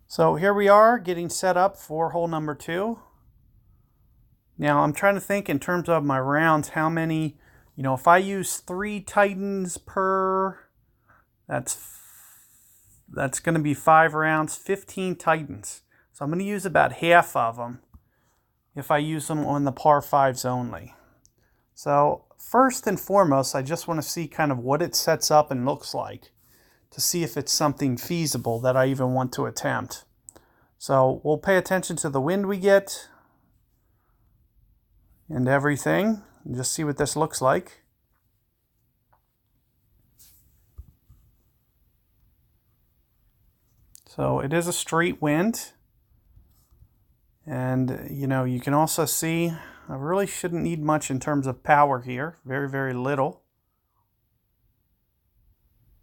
So here we are getting set up for hole number 2. Now I'm trying to think in terms of my rounds, how many, if I use 3 Titans per, that's going to be 5 rounds, 15 Titans. So I'm going to use about half of them if I use them on the par 5s only. So first and foremost, I just want to see kind of what it sets up and looks like to see if it's something feasible that I even want to attempt. So we'll pay attention to the wind we get and everything, and just see what this looks like. So it is a straight wind, and you can also see I really shouldn't need much in terms of power here, very, very little.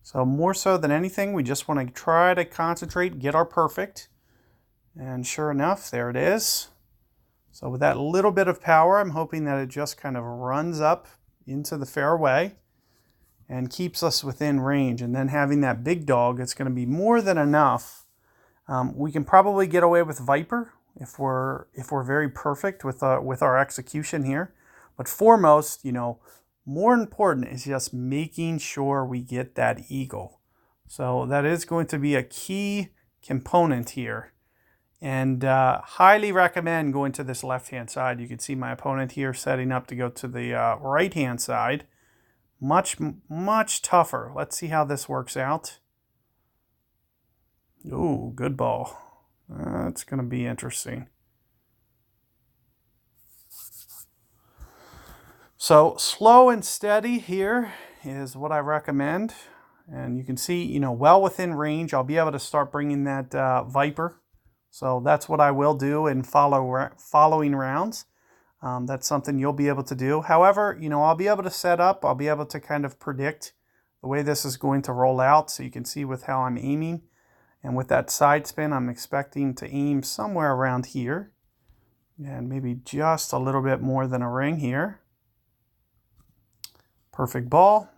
So more so than anything, we just want to try to concentrate, get our perfect. And sure enough, there it is. So with that little bit of power, I'm hoping that it just kind of runs up into the fairway and keeps us within range. And then having that big dog, it's going to be more than enough. We can probably get away with Viper if we're very perfect with our execution here. But foremost, more important is just making sure we get that eagle. So that is going to be a key component here. And highly recommend going to this left-hand side. You can see my opponent here setting up to go to the right-hand side. Much, much tougher. Let's see how this works out. Ooh, good ball. That's going to be interesting. So slow and steady here is what I recommend. And you can see, well within range. I'll be able to start bringing that Viper. So that's what I will do in following rounds. That's something you'll be able to do. However, I'll be able to set up. I'll be able to kind of predict the way this is going to roll out. So you can see with how I'm aiming. And with that side spin, I'm expecting to aim somewhere around here. And maybe just a little bit more than a ring here. Perfect ball.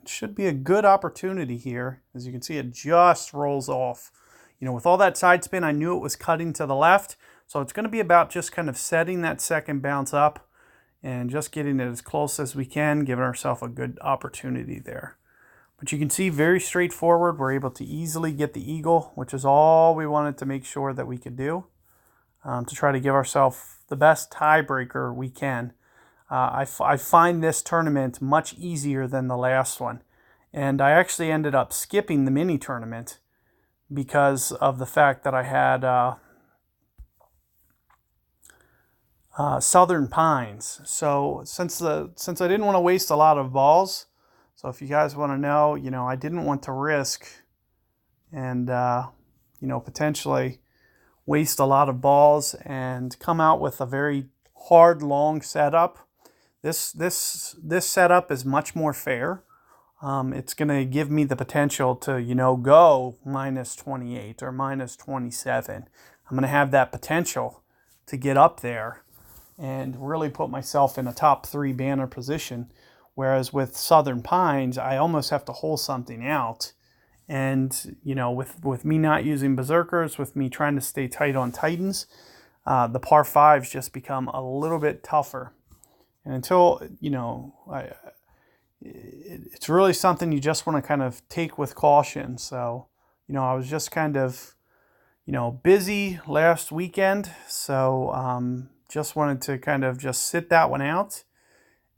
Should be a good opportunity here. As you can see, it just rolls off. With all that side spin, I knew it was cutting to the left. So it's going to be about just kind of setting that second bounce up and just getting it as close as we can, giving ourselves a good opportunity there. But you can see very straightforward. We're able to easily get the eagle, which is all we wanted to make sure that we could do to try to give ourselves the best tiebreaker we can. I find this tournament much easier than the last one. And I actually ended up skipping the mini tournament because of the fact that I had Southern Pines. So since I didn't want to waste a lot of balls, so if you guys want to know, I didn't want to risk and potentially waste a lot of balls and come out with a very hard, long setup. This setup is much more fair. It's going to give me the potential to, go minus 28 or minus 27. I'm going to have that potential to get up there and really put myself in a top 3 banner position. Whereas with Southern Pines, I almost have to hole something out. And, with me not using Berserkers, with me trying to stay tight on Titans, the par 5s just become a little bit tougher. And until, it's really something you just want to kind of take with caution. So, I was just kind of, busy last weekend. So, just wanted to kind of just sit that one out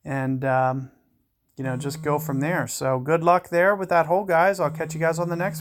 and, just go from there. So good luck there with that hole, guys. I'll catch you guys on the next one.